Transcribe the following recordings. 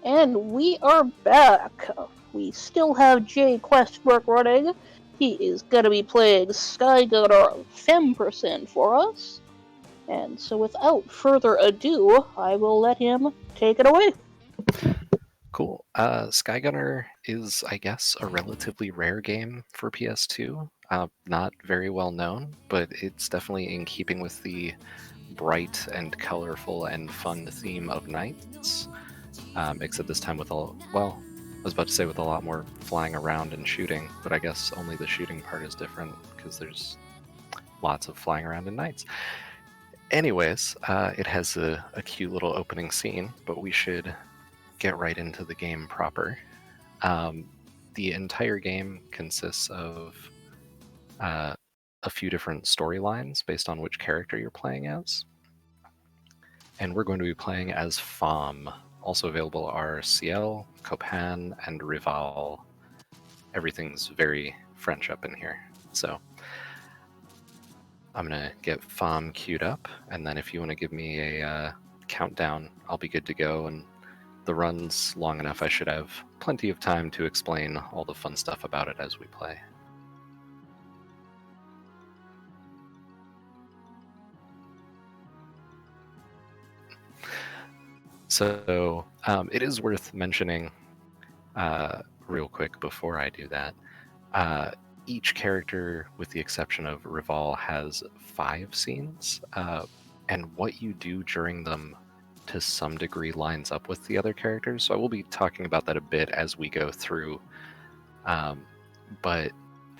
And we are back. We still have jquestionmark running. He is going to be playing SkyGunner Femme for us. And so without further ado, I will let him take it away. Cool. SkyGunner is, I guess, a relatively rare game for PS2. Not very well known, but it's definitely in keeping with the bright and colorful and fun theme of Knights. Except this time with I was about to say with a lot more flying around and shooting, but I guess only the shooting part is different because there's lots of flying around in Knights. Anyways, it has a cute little opening scene, but we should get right into the game proper. The entire game consists of a few different storylines based on which character you're playing as. And we're going to be playing as Femme. Also available are Ciel, Copan, and Rival. Everything's very French up in here. So I'm going to get Femme queued up, and then if you want to give me a countdown, I'll be good to go. And the run's long enough, I should have plenty of time to explain all the fun stuff about it as we play. So it is worth mentioning real quick before I do that. Each character, with the exception of Rival, has 5 scenes, and what you do during them to some degree lines up with the other characters. So I will be talking about that a bit as we go through, but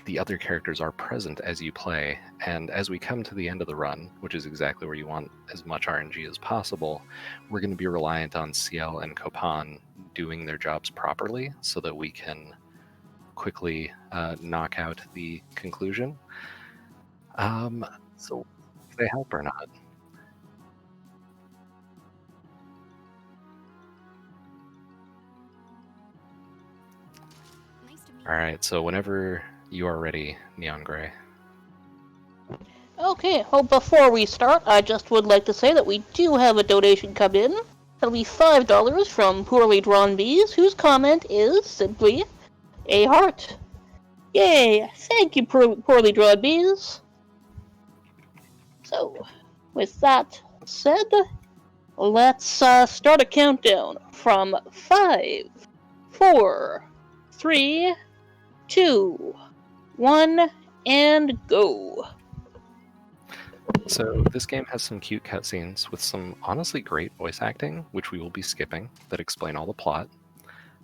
the other characters are present as you play, and as we come to the end of the run, which is exactly where you want as much RNG as possible, we're going to be reliant on Ciel and Copan doing their jobs properly so that we can quickly knock out the conclusion. So if they help or not. Alright, so whenever you are ready, Neon Gray. Okay, well, before we start, I just would like to say that we do have a donation come in. It'll be $5 from Poorly Drawn Bees, whose comment is simply a heart. Yay! Thank you, Poorly Drawn Bees. So, with that said, let's start a countdown from 5, 4, 3, 2, 1, and go. So this game has some cute cutscenes with some honestly great voice acting, which we will be skipping, that explain all the plot.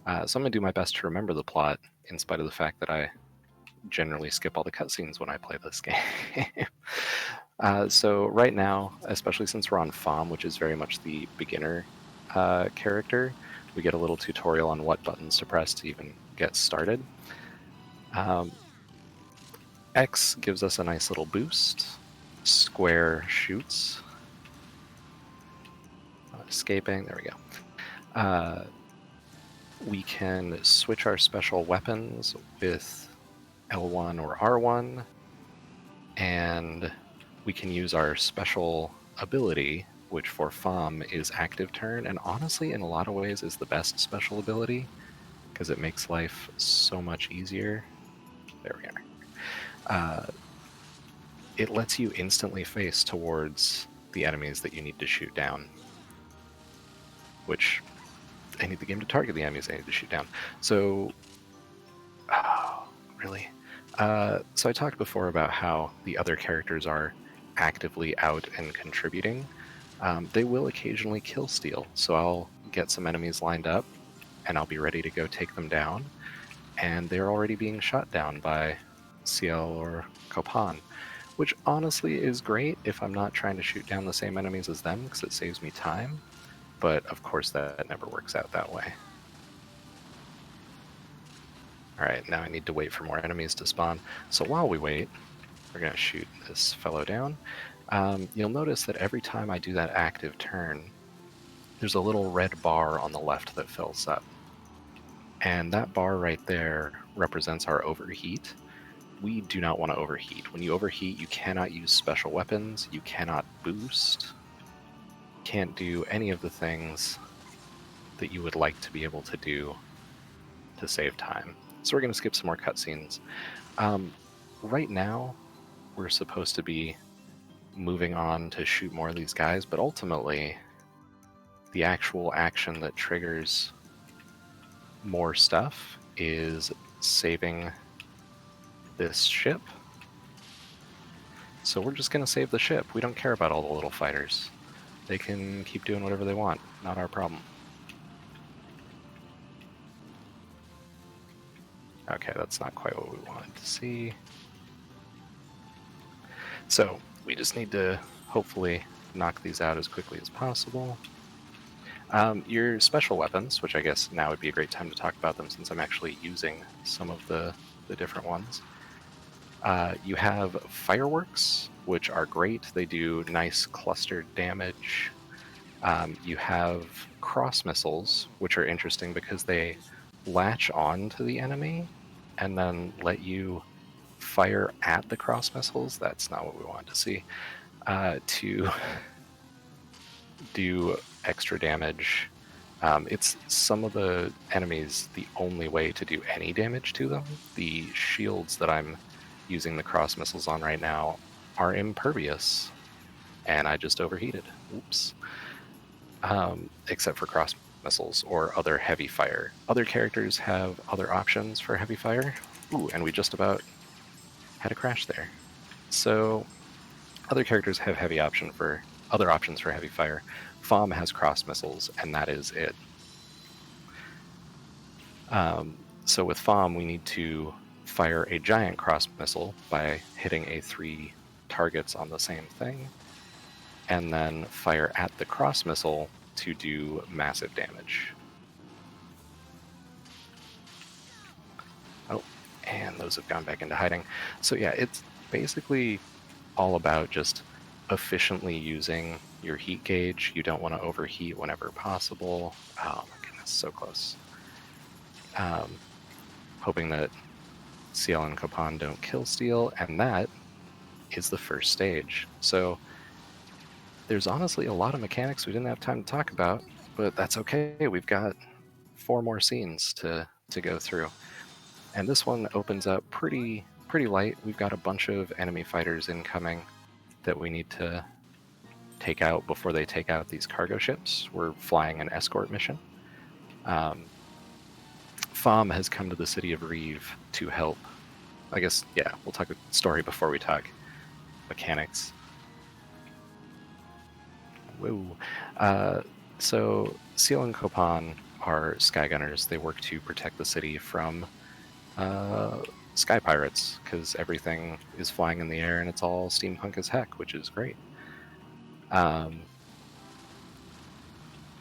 So I'm going to do my best to remember the plot, in spite of the fact that I generally skip all the cutscenes when I play this game. So right now, especially since we're on Femme, which is very much the beginner character, we get a little tutorial on what buttons to press to even get started. X gives us a nice little boost. Square shoots. Escaping, there we go. We can switch our special weapons with L1 or R1, and we can use our special ability, which for Femme is active turn, and honestly in a lot of ways is the best special ability, because it makes life so much easier. There we are. It lets you instantly face towards the enemies that you need to shoot down, which I need the game to target the enemies I need to shoot down. So, really? So I talked before about how the other characters are actively out and contributing. They will occasionally kill steal, so I'll get some enemies lined up, and I'll be ready to go take them down, and they're already being shot down by Ciel or Copan, which honestly is great if I'm not trying to shoot down the same enemies as them, because it saves me time, but of course that never works out that way. Alright, now I need to wait for more enemies to spawn, so while we wait, we're going to shoot this fellow down. You'll notice that every time I do that active turn, there's a little red bar on the left that fills up. And that bar right there represents our overheat. We do not want to overheat. When you overheat, you cannot use special weapons, you cannot boost, can't do any of the things that you would like to be able to do to save time. So we're going to skip some more cutscenes. Right now, we're supposed to be moving on to shoot more of these guys, but ultimately, the actual action that triggers more stuff is saving this ship. So we're just going to save the ship. We don't care about all the little fighters. They can keep doing whatever they want. Not our problem. Okay, that's not quite what we wanted to see. So we just need to hopefully knock these out as quickly as possible. Your special weapons, which I guess now would be a great time to talk about them since I'm actually using some of the different ones. You have fireworks, which are great. They do nice clustered damage. You have cross missiles, which are interesting because they latch on to the enemy and then let you fire at the cross missiles. That's not what we wanted to see. To do extra damage. It's some of the enemies, the only way to do any damage to them. The shields that I'm using the cross missiles on right now are impervious, and I just overheated. Oops. Except for cross missiles or other heavy fire. Other characters have other options for heavy fire. Ooh, and we just about had a crash there. So other characters have other options for heavy fire. Femme has cross missiles, and that is it. So with Femme, we need to fire a giant cross missile by hitting a 3 targets on the same thing, and then fire at the cross missile to do massive damage. Oh, and those have gone back into hiding. So yeah, it's basically all about just efficiently using your heat gauge. You don't want to overheat whenever possible. Oh my goodness, so close. Hoping that Ciel and Copan don't kill Steel, and that is the first stage. So there's honestly a lot of mechanics we didn't have time to talk about, but that's okay. We've got 4 more scenes to go through. And this one opens up pretty light. We've got a bunch of enemy fighters incoming that we need to take out before they take out these cargo ships. We're flying an escort mission. Femme has come to the city of Reeve to help. I guess, yeah, we'll talk story before we talk mechanics. Whoa. So Ciel and Copan are SkyGunners. They work to protect the city from sky pirates, because everything is flying in the air and it's all steampunk as heck, which is great.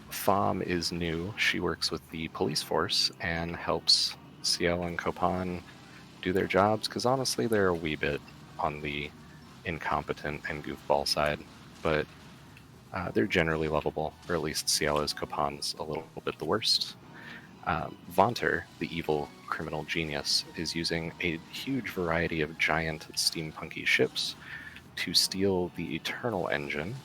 Femme is new. She works with the police force and helps Ciel and Copan do their jobs, because honestly they're a wee bit on the incompetent and goofball side, but they're generally lovable, or at least Ciel is. Copan's a little bit the worst. Vonter, the evil criminal genius, is using a huge variety of giant steampunky ships to steal the Eternal Engine,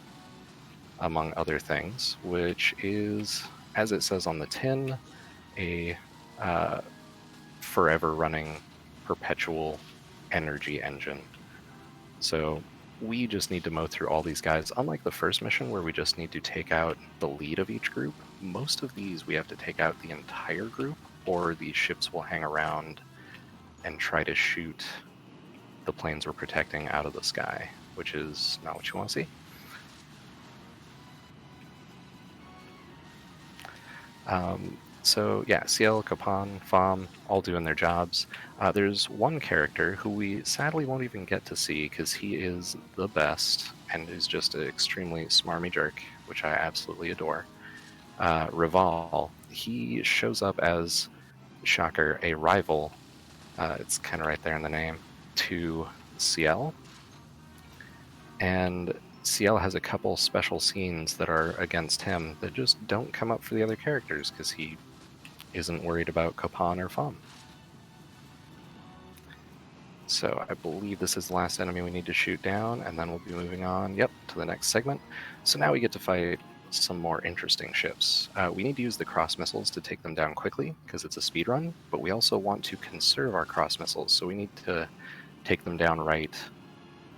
among other things, which is, as it says on the tin, a forever running perpetual energy engine. So we just need to mow through all these guys. Unlike the first mission where we just need to take out the lead of each group, most of these we have to take out the entire group, or the ships will hang around and try to shoot the planes we're protecting out of the sky, which is not what you want to see. So yeah, Ciel, Copan, Femme, all doing their jobs. There's one character who we sadly won't even get to see because he is the best and is just an extremely smarmy jerk, which I absolutely adore. Rival, he shows up as, shocker, a rival, it's kind of right there in the name, to Ciel. And Ciel has a couple special scenes that are against him that just don't come up for the other characters because he isn't worried about Copan or Femme. So I believe this is the last enemy we need to shoot down, and then we'll be moving on, to the next segment. So now we get to fight some more interesting ships. We need to use the cross missiles to take them down quickly, because it's a speed run, but we also want to conserve our cross missiles, so we need to take them down right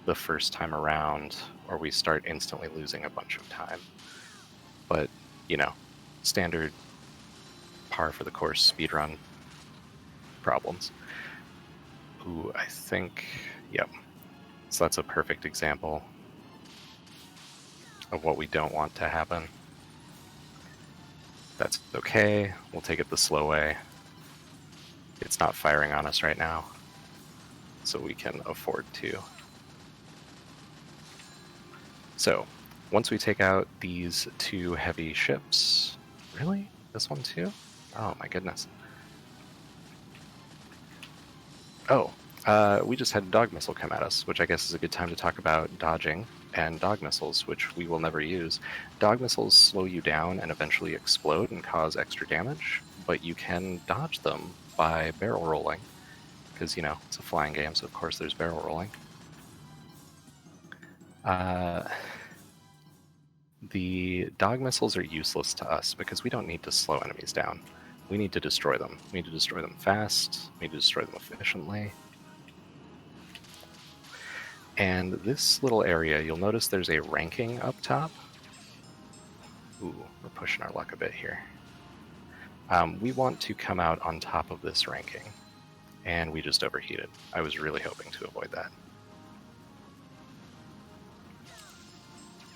the first time around, or we start instantly losing a bunch of time. But, you know, standard par for the course speedrun problems. Ooh, I think, yep. So that's a perfect example of what we don't want to happen. That's okay. We'll take it the slow way. It's not firing on us right now, so we can afford to. So, once we take out these two heavy ships... Really? This one too? Oh my goodness. Oh, we just had a dog missile come at us, which I guess is a good time to talk about dodging and dog missiles, which we will never use. Dog missiles slow you down and eventually explode and cause extra damage, but you can dodge them by barrel rolling, because, you know, it's a flying game, so of course there's barrel rolling. The dog missiles are useless to us because we don't need to slow enemies down. We need to destroy them. We need to destroy them fast. We need to destroy them efficiently. And this little area, you'll notice there's a ranking up top. Ooh, we're pushing our luck a bit here. We want to come out on top of this ranking, and we just overheated. I was really hoping to avoid that.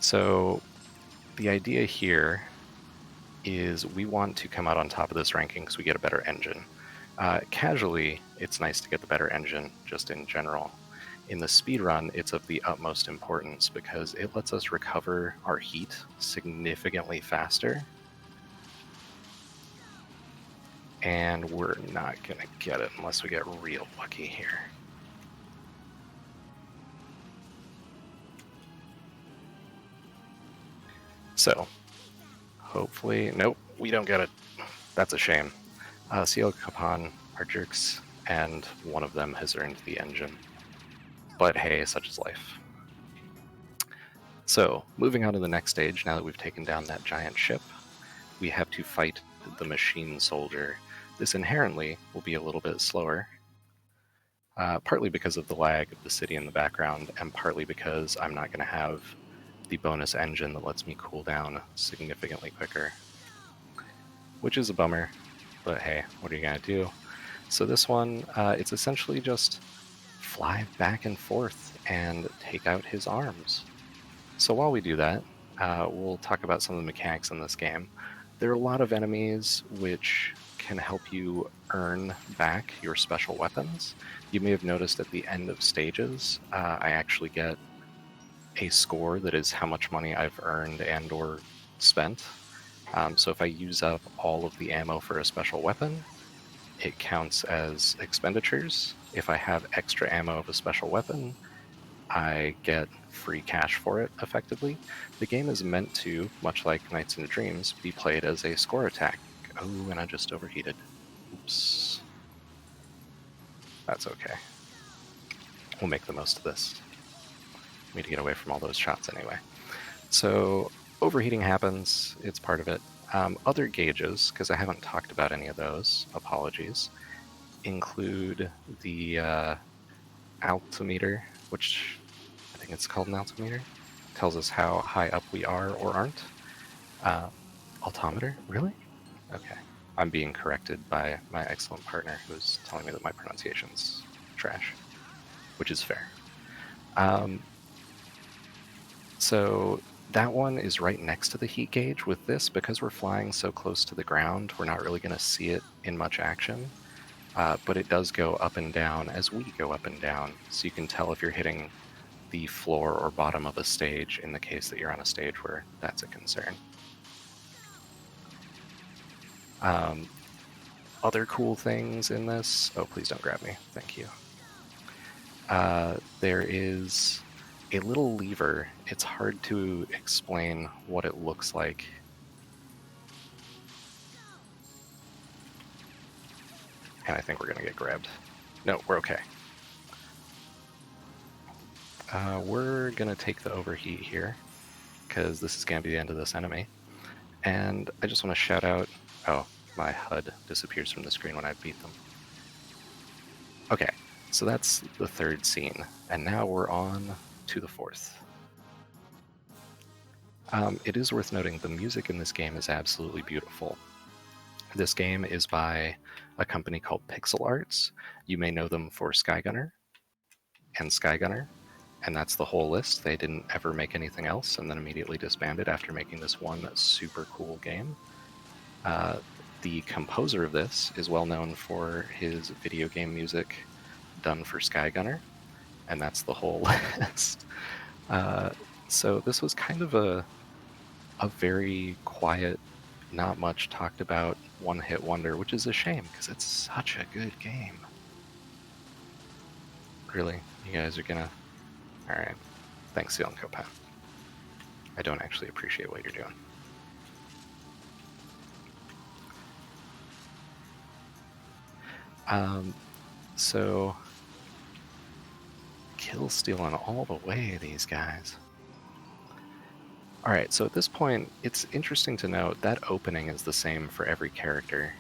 So the idea here is we want to come out on top of this ranking because we get a better engine. Casually, it's nice to get the better engine, just in general. In the speedrun, it's of the utmost importance because it lets us recover our heat significantly faster. And we're not going to get it unless we get real lucky here. So, hopefully... Nope, we don't get it. That's a shame. Seal Kapan are jerks, and one of them has earned the engine. But hey, such is life. So, moving on to the next stage, now that we've taken down that giant ship, we have to fight the machine soldier. This inherently will be a little bit slower, partly because of the lag of the city in the background, and partly because I'm not going to have the bonus engine that lets me cool down significantly quicker. Which is a bummer, but hey, what are you going to do? So this one, it's essentially just fly back and forth and take out his arms. So while we do that, we'll talk about some of the mechanics in this game. There are a lot of enemies which can help you earn back your special weapons. You may have noticed at the end of stages, I actually get a score that is how much money I've earned and or spent. So if I use up all of the ammo for a special weapon, it counts as expenditures. If I have extra ammo of a special weapon, I get free cash for it, effectively. The game is meant to, much like Nights into Dreams, be played as a score attack. Oh, and I just overheated. Oops. That's okay. We'll make the most of this. We need to get away from all those shots anyway. So, overheating happens, it's part of it. Other gauges, because I haven't talked about any of those, apologies, include the altimeter, which I think it's called an altimeter. Tells us how high up we are or aren't. Altimeter? Really? Okay. I'm being corrected by my excellent partner who's telling me that my pronunciation's trash, which is fair. So that one is right next to the heat gauge. With this, because we're flying so close to the ground, we're not really going to see it in much action. But it does go up and down as we go up and down, so you can tell if you're hitting the floor or bottom of a stage in the case that you're on a stage where that's a concern. Other cool things in this... Oh, please don't grab me. Thank you. There is a little lever. It's hard to explain what it looks like. And I think we're going to get grabbed. No, we're okay. We're going to take the overheat here, because this is going to be the end of this enemy. And I just want to shout out... Oh, my HUD disappears from the screen when I beat them. Okay, so that's the third scene, and now we're on to the fourth. It is worth noting the music in this game is absolutely beautiful. This game is by a company called Pixel Arts. You may know them for SkyGunner and SkyGunner, and that's the whole list. They didn't ever make anything else and then immediately disbanded after making this one super cool game. The composer of this is well known for his video game music done for SkyGunner, and that's the whole list. So this was kind of a very quiet, not much talked about one-hit wonder, which is a shame because it's such a good game. Really? You guys are gonna... Alright. Thanks, Seal and Copan. I don't actually appreciate what you're doing. So... Kill stealing all the way, these guys. Alright, so at this point, it's interesting to note that opening is the same for every character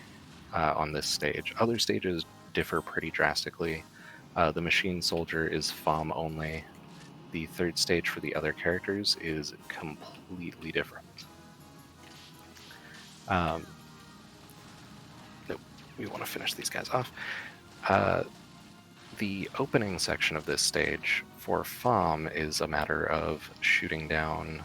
on this stage. Other stages differ pretty drastically. The Machine Soldier is Femme only. The third stage for the other characters is completely different. Nope, we want to finish these guys off. The opening section of this stage for Femme is a matter of shooting down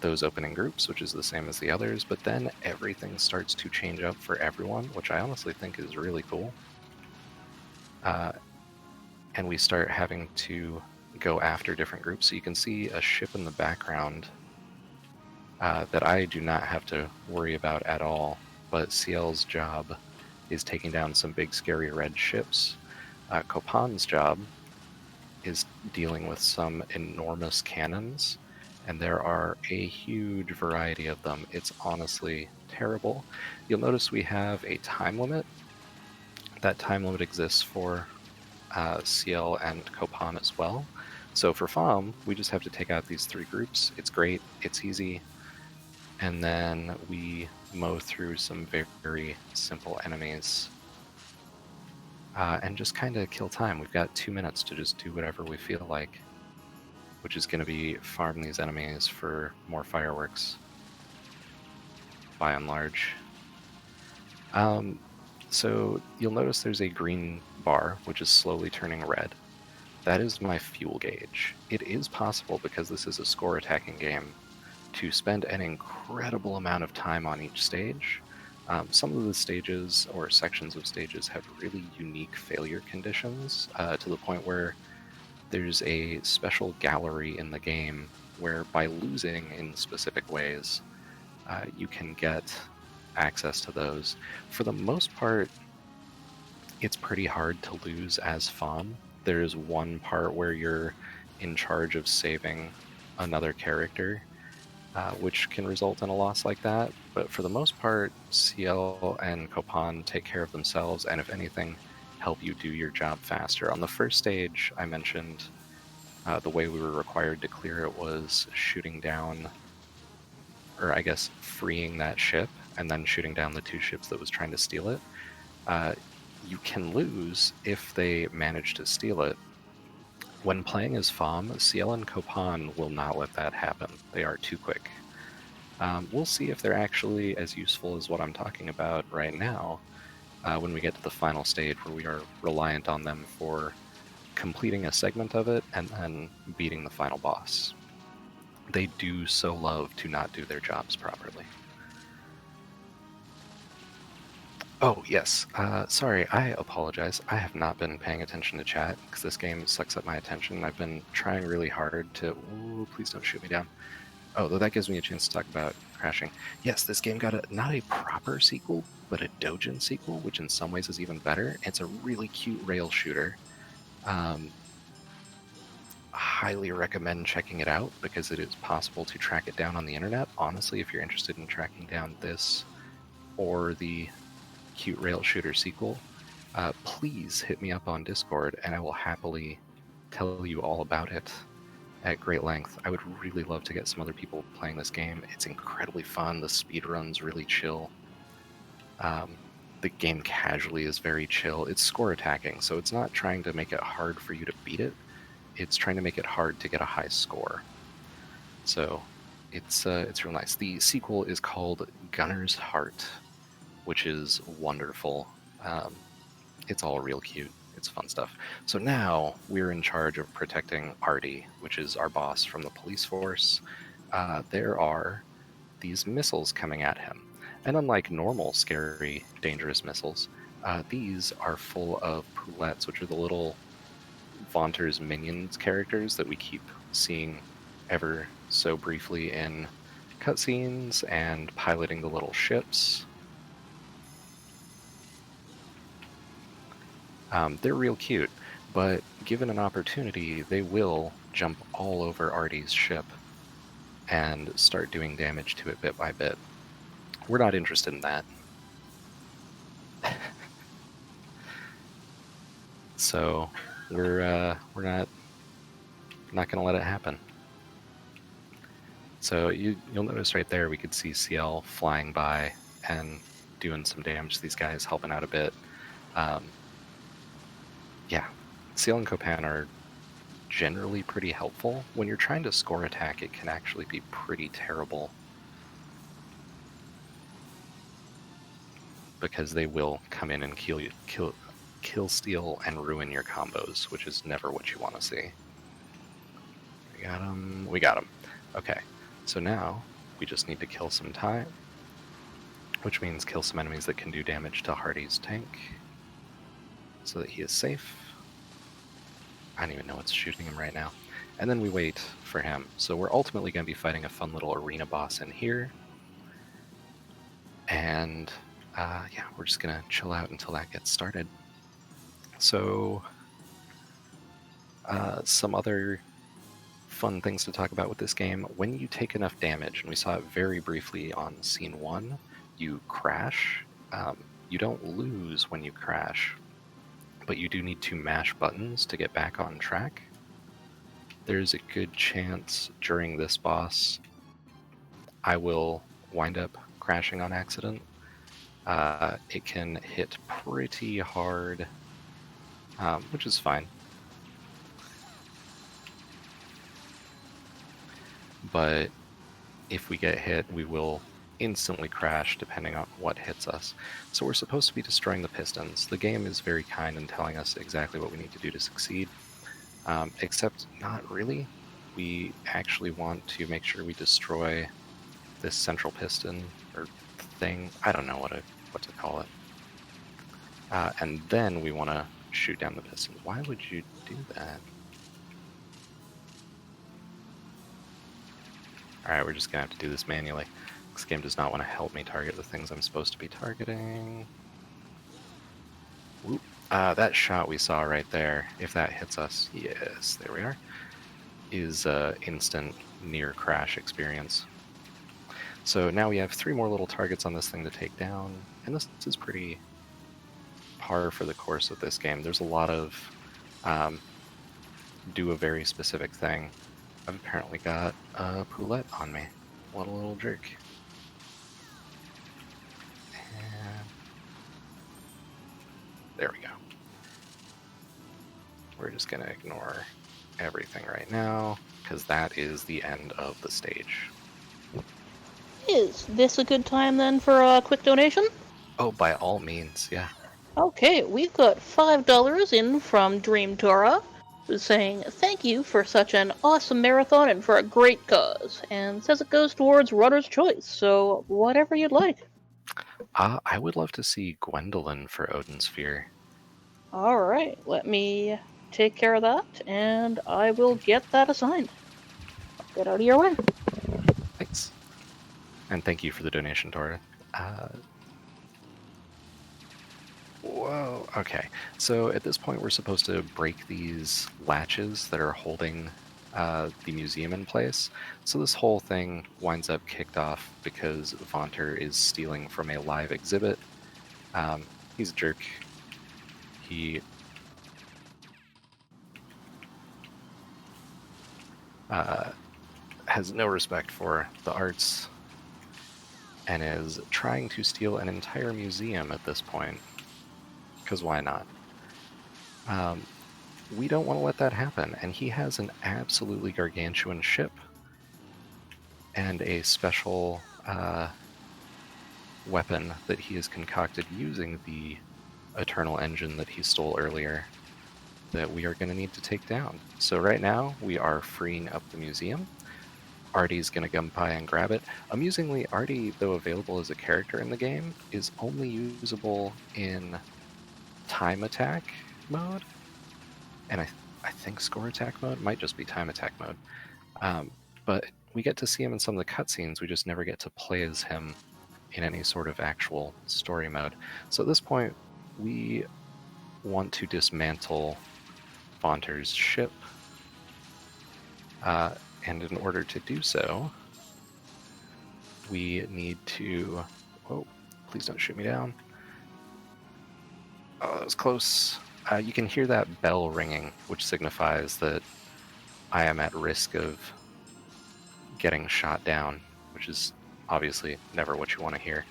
those opening groups, which is the same as the others, but then everything starts to change up for everyone, which I honestly think is really cool. And we start having to go after different groups. So you can see a ship in the background that I do not have to worry about at all, but CL's job is taking down some big scary red ships. Copan's job is dealing with some enormous cannons, and there are a huge variety of them. It's honestly terrible. You'll notice we have a time limit. That time limit exists for CL and Copan as well. So for Femme, we just have to take out these three groups. It's great, it's easy, and then we mow through some very, very simple enemies and just kind of kill time. We've got 2 minutes to just do whatever we feel like, which is going to be farm these enemies for more fireworks, by and large. So you'll notice there's a green bar, which is slowly turning red. That is my fuel gauge. It is possible, because this is a score attacking game, to spend an incredible amount of time on each stage. Some of the stages or sections of stages have really unique failure conditions to the point where there's a special gallery in the game where, by losing in specific ways, you can get access to those. For the most part, it's pretty hard to lose as Femme. There's one part where you're in charge of saving another character, which can result in a loss like that. But for the most part, CL and Copan take care of themselves, and if anything, help you do your job faster. On the first stage, I mentioned the way we were required to clear it was shooting down, or I guess freeing that ship, and then shooting down the 2 ships that was trying to steal it. You can lose if they manage to steal it. When playing as Femme, CL and Copan will not let that happen. They are too quick. We'll see if they're actually as useful as what I'm talking about right now when we get to the final stage, where we are reliant on them for completing a segment of it and then beating the final boss. They do so love to not do their jobs properly. Oh, yes. Sorry, I apologize. I have not been paying attention to chat because this game sucks up my attention. I've been trying really hard to... Ooh, please don't shoot me down. Oh, though that gives me a chance to talk about crashing. Yes, this game got not a proper sequel, but a Dojin sequel, which in some ways is even better. It's a really cute rail shooter. Highly recommend checking it out because it is possible to track it down on the internet. Honestly, if you're interested in tracking down this or the cute rail shooter sequel, please hit me up on Discord and I will happily tell you all about it. at great length. I would really love to get some other people playing this game. It's incredibly fun. The speedrun's really chill. The game casually is very chill. It's score attacking, so it's not trying to make it hard for you to beat it. It's trying to make it hard to get a high score. So it's real nice. The sequel is called Gunner's Heart, which is wonderful. It's all real cute. It's fun stuff. So now we're in charge of protecting Artie, which is our boss from the police force. There are these missiles coming at him. And unlike normal, scary, dangerous missiles, these are full of poulettes, which are the little Vaunter's minions characters that we keep seeing ever so briefly in cutscenes and piloting the little ships. They're real cute, but given an opportunity, they will jump all over Artie's ship and start doing damage to it bit by bit. We're not interested in that. So we're not gonna let it happen. So you'll notice right there we could see CL flying by and doing some damage to these guys, helping out a bit. Yeah, CL and Copan are generally pretty helpful. When you're trying to score attack, it can actually be pretty terrible, because they will come in and kill, steal, and ruin your combos, which is never what you want to see. We got him. We got him. Okay, so now we just need to kill some time, which means kill some enemies that can do damage to Hardy's tank so that he is safe. I don't even know what's shooting him right now. And then we wait for him. So we're ultimately going to be fighting a fun little arena boss in here. And yeah, we're just going to chill out until that gets started. So some other fun things to talk about with this game. When you take enough damage, and we saw it very briefly on scene 1, you crash. You don't lose when you crash, but you do need to mash buttons to get back on track. There's a good chance during this boss I will wind up crashing on accident. It can hit pretty hard, which is fine. But if we get hit, we will instantly crash depending on what hits us. So we're supposed to be destroying the pistons. The game is very kind in telling us exactly what we need to do to succeed, except not really. We actually want to make sure we destroy this central piston or thing. I don't know what to call it. And then we want to shoot down the piston. Why would you do that? Alright, we're just going to have to do this manually. This game does not want to help me target the things I'm supposed to be targeting. Whoop. That shot we saw right there, if that hits us, yes, there we are, is instant near crash experience. So now we have 3 more little targets on this thing to take down, and this is pretty par for the course of this game. There's a lot of do a very specific thing. I've apparently got a poulette on me. What a little jerk. And there we go. We're just going to ignore everything right now, because that is the end of the stage. Is this a good time then for a quick donation? Oh, by all means, yeah. Okay, we've got $5 in from Dream Tora, who's saying, thank you for such an awesome marathon and for a great cause, and says it goes towards Runner's Choice, so whatever you'd like. I would love to see Gwendolyn for Odin Sphere. Alright, let me take care of that, and I will get that assigned. I'll get out of your way. Thanks. And thank you for the donation, Tora. Whoa, okay. So at this point we're supposed to break these latches that are holding the museum in place. So this whole thing winds up kicked off because Vaunter is stealing from a live exhibit. He's a jerk. has no respect for the arts and is trying to steal an entire museum at this point. Because why not? We don't want to let that happen, and he has an absolutely gargantuan ship and a special weapon that he has concocted using the Eternal Engine that he stole earlier that we are going to need to take down. So right now, we are freeing up the museum. Artie's going to come by and grab it. Amusingly, Artie, though available as a character in the game, is only usable in time attack mode, and I think score attack mode might just be time attack mode. But we get to see him in some of the cutscenes, we just never get to play as him in any sort of actual story mode. So at this point, we want to dismantle Fonter's ship, and in order to do so, we need to... Whoa, please don't shoot me down. Oh, that was close. You can hear that bell ringing, which signifies that I am at risk of getting shot down, which is obviously never what you want to hear.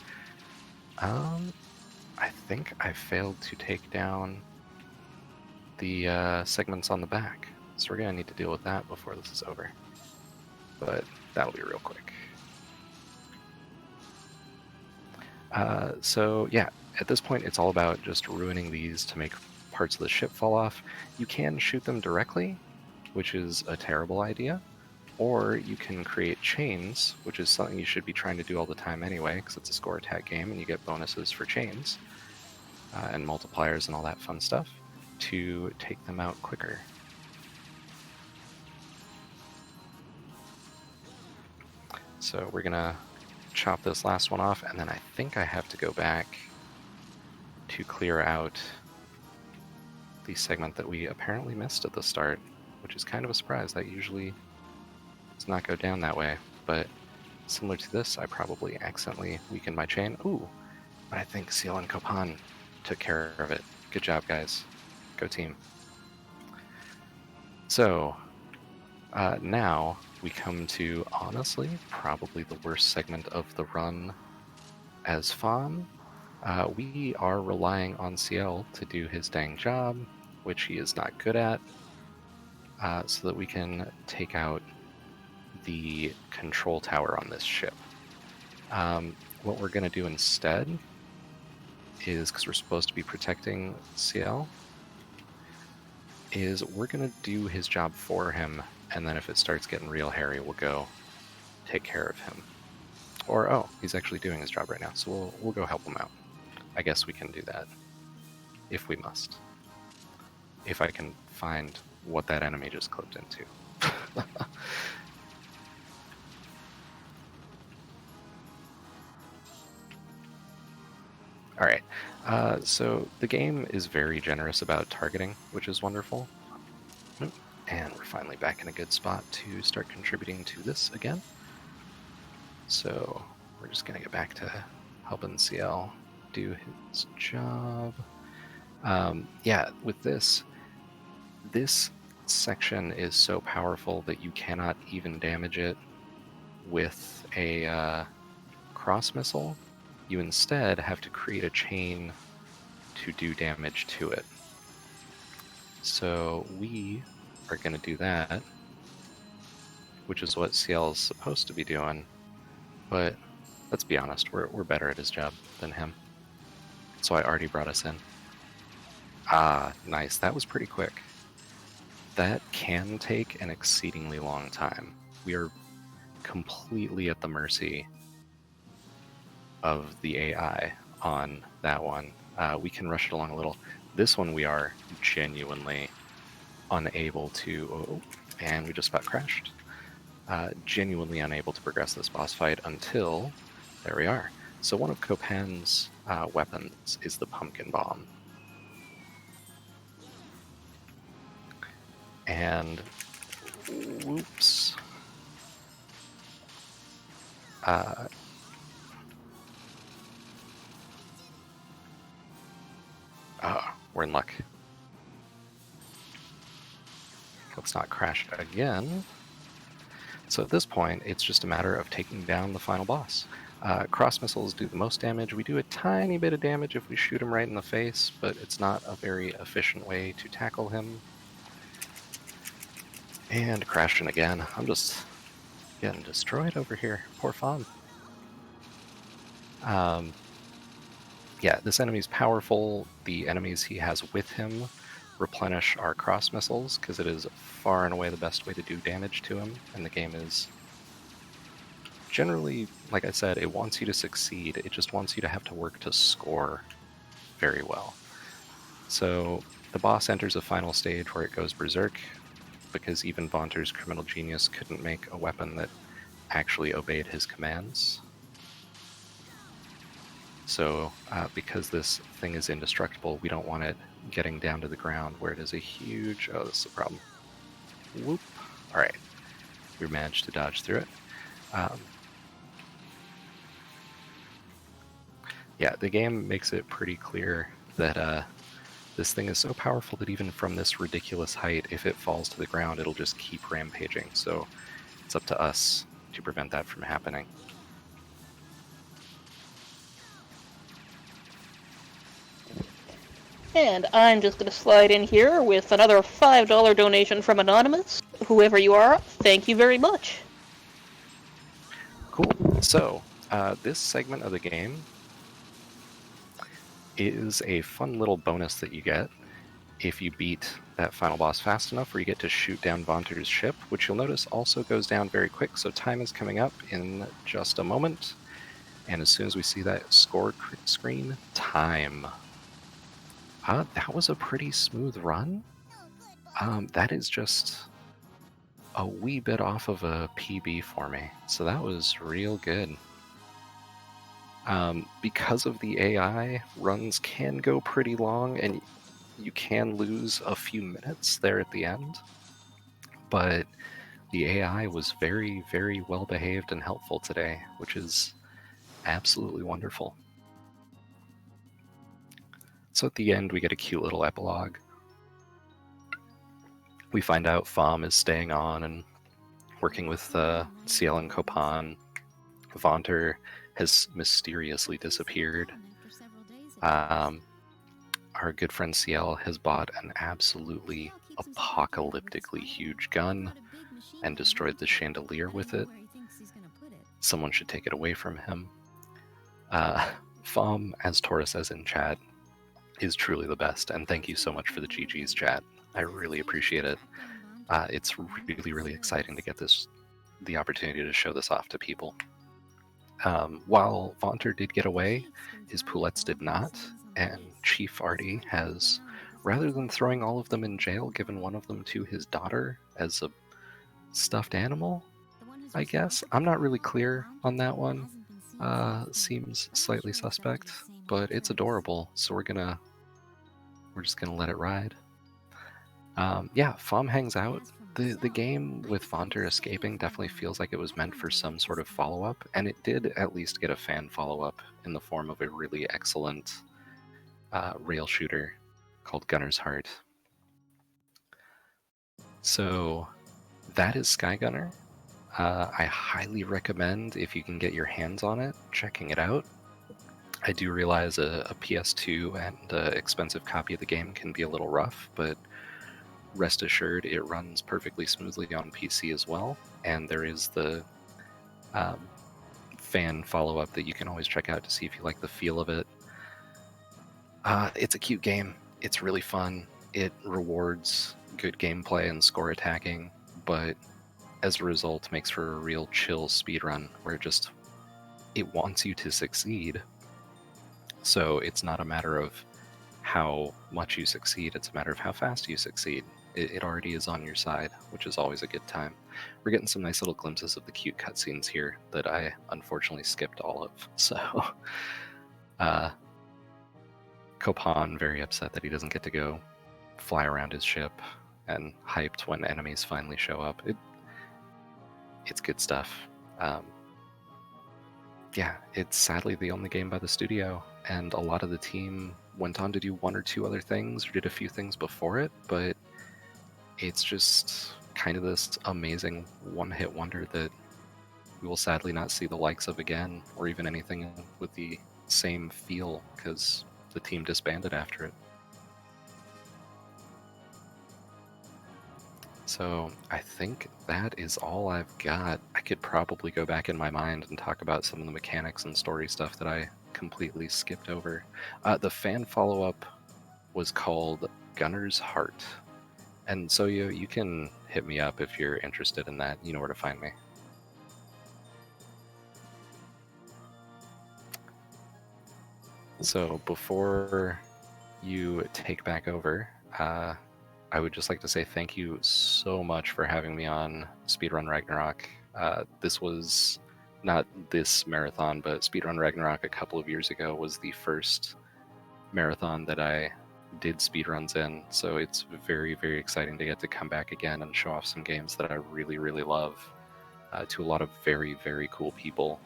I think I failed to take down the segments on the back, so we're going to need to deal with that before this is over. But that'll be real quick. So yeah, at this point it's all about just ruining these to make parts of the ship fall off. You can shoot them directly, which is a terrible idea, or you can create chains, which is something you should be trying to do all the time anyway, because it's a score attack game and you get bonuses for chains and multipliers and all that fun stuff to take them out quicker. So we're gonna chop this last one off, and then I think I have to go back to clear out the segment that we apparently missed at the start, which is kind of a surprise. That usually does not go down that way, but similar to this, I probably accidentally weakened my chain. Ooh, but I think Seal and Copan took care of it. Good job, guys. Go team. So, now we come to, honestly, probably the worst segment of the run as Femme. We are relying on Ciel to do his dang job, which he is not good at, so that we can take out the control tower on this ship. What we're going to do instead is, because we're supposed to be protecting Ciel, is we're going to do his job for him, and then if it starts getting real hairy, we'll go take care of him. Or, oh, he's actually doing his job right now, so we'll go help him out. I guess we can do that, if we must. If I can find what that enemy just clipped into. Alright, so the game is very generous about targeting, which is wonderful. And we're finally back in a good spot to start contributing to this again. So we're just going to get back to helping CL do his job. Yeah, with this section is so powerful that you cannot even damage it with a cross missile. You instead have to create a chain to do damage to it. So we are going to do that, which is what CL is supposed to be doing, but let's be honest, we're better at his job than him. That's why Artie brought us in. Ah, nice. That was pretty quick. That can take an exceedingly long time. We are completely at the mercy of the AI on that one. We can rush it along a little. This one we are genuinely unable to... Oh, and we just about crashed. Genuinely unable to progress this boss fight until... There we are. So one of Copan's weapons is the pumpkin bomb. And... Whoops. We're in luck. Let's not crash again. So at this point, it's just a matter of taking down the final boss. Cross missiles do the most damage. We do a tiny bit of damage if we shoot him right in the face, but it's not a very efficient way to tackle him. And crashing again. I'm just getting destroyed over here. Poor Femme. Yeah, this enemy's powerful. The enemies he has with him replenish our cross missiles, because it is far and away the best way to do damage to him, and the game is generally, like I said, it wants you to succeed. It just wants you to have to work to score very well. So the boss enters a final stage where it goes berserk, because even Vaunter's criminal genius couldn't make a weapon that actually obeyed his commands. So because this thing is indestructible, we don't want it getting down to the ground where it is a huge... Oh, this is a problem. Whoop. Alright. We managed to dodge through it. Yeah, the game makes it pretty clear that this thing is so powerful that even from this ridiculous height, if it falls to the ground, it'll just keep rampaging. So it's up to us to prevent that from happening. And I'm just going to slide in here with another $5 donation from Anonymous. Whoever you are, thank you very much. Cool. So, this segment of the game is a fun little bonus that you get if you beat that final boss fast enough, where you get to shoot down Vaunter's ship, which you'll notice also goes down very quick, so time is coming up in just a moment. And as soon as we see that score screen, time. That was a pretty smooth run. That is just a wee bit off of a PB for me, so that was real good. Because of the AI, runs can go pretty long, and you can lose a few minutes there at the end, but the AI was very, very well behaved and helpful today, which is absolutely wonderful. So at the end, we get a cute little epilogue. We find out Femme is staying on and working with Ciel and Copan. Vaunter has mysteriously disappeared. Our good friend Ciel has bought an absolutely apocalyptically huge gun and destroyed the chandelier with it. Someone should take it away from him. Femme, as Tora says in chat, is truly the best, and thank you so much for the GG's chat. I really appreciate it. It's really, really exciting to get the opportunity to show this off to people. While Vaunter did get away, his poulettes did not, and Chief Artie has, rather than throwing all of them in jail, given one of them to his daughter as a stuffed animal, I guess. I'm not really clear on that one. Seems slightly suspect, but it's adorable, so we're just gonna let it ride. Yeah, Femme hangs out. The game with Vaunter escaping definitely feels like it was meant for some sort of follow-up, and it did at least get a fan follow-up in the form of a really excellent rail shooter called Gunner's Heart. So that is SkyGunner. I highly recommend, if you can get your hands on it, checking it out. I do realize a PS2 and an expensive copy of the game can be a little rough, but rest assured it runs perfectly smoothly on PC as well, and there is the fan follow-up that you can always check out to see if you like the feel of it. It's a cute game. It's really fun. It rewards good gameplay and score attacking, but as a result makes for a real chill speedrun where it wants you to succeed. So it's not a matter of how much you succeed, it's a matter of how fast you succeed. It already is on your side, which is always a good time. We're getting some nice little glimpses of the cute cutscenes here that I unfortunately skipped all of. So, Copan very upset that he doesn't get to go fly around his ship, and hyped when enemies finally show up. It's good stuff. Yeah, it's sadly the only game by the studio, and a lot of the team went on to do one or two other things, or did a few things before it, but it's just kind of this amazing one-hit wonder that we will sadly not see the likes of again, or even anything with the same feel, because the team disbanded after it. So I think that is all I've got. I could probably go back in my mind and talk about some of the mechanics and story stuff that I completely skipped over. The fan follow-up was called Gunner's Heart. And so you can hit me up if you're interested in that. You know where to find me. So before you take back over, I would just like to say thank you so much for having me on Speedrun Ragnarok. This was not this marathon, but Speedrun Ragnarok a couple of years ago was the first marathon that I did speedruns in, so it's very, very exciting to get to come back again and show off some games that I really, really love to a lot of very, very cool people.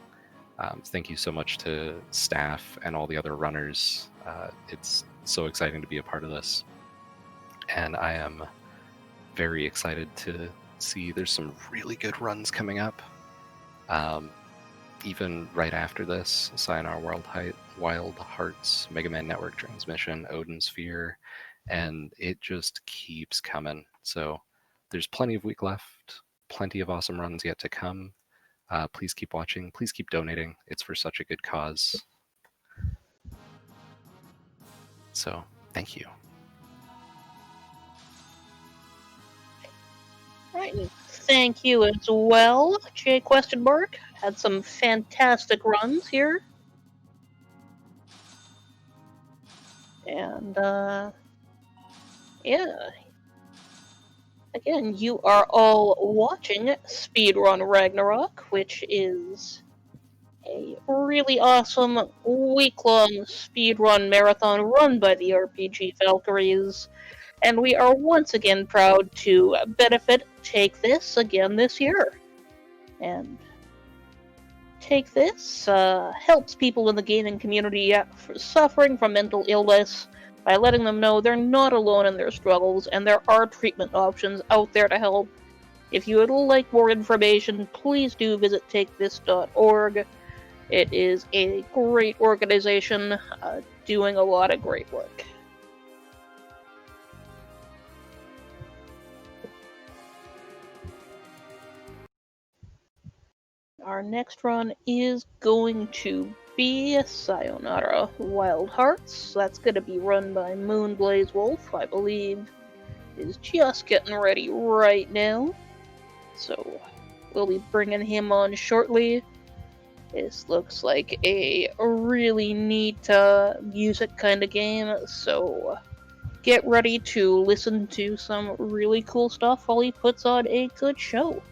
Thank you so much to staff and all the other runners. It's so exciting to be a part of this. And I am very excited to see there's some really good runs coming up. Even right after this, Sayonara Wild Hearts, Mega Man Network Transmission, Odin Sphere, and it just keeps coming. So there's plenty of week left, plenty of awesome runs yet to come. Please keep watching. Please keep donating. It's for such a good cause. So thank you. Right, and thank you as well, jquestionmark. Had some fantastic runs here. And, yeah. Again, you are all watching Speedrun Ragnarok, which is a really awesome week-long speedrun marathon run by the RPG Valkyries. And we are once again proud to benefit Take This again this year. And Take This helps people in the gaming community suffering from mental illness by letting them know they're not alone in their struggles and there are treatment options out there to help. If you would like more information, please do visit takethis.org. It is a great organization doing a lot of great work. Our next run is going to be Sayonara Wild Hearts. That's going to be run by Moonblaze Wolf, I believe. Is just getting ready right now. So we'll be bringing him on shortly. This looks like a really neat music kind of game, so get ready to listen to some really cool stuff while he puts on a good show.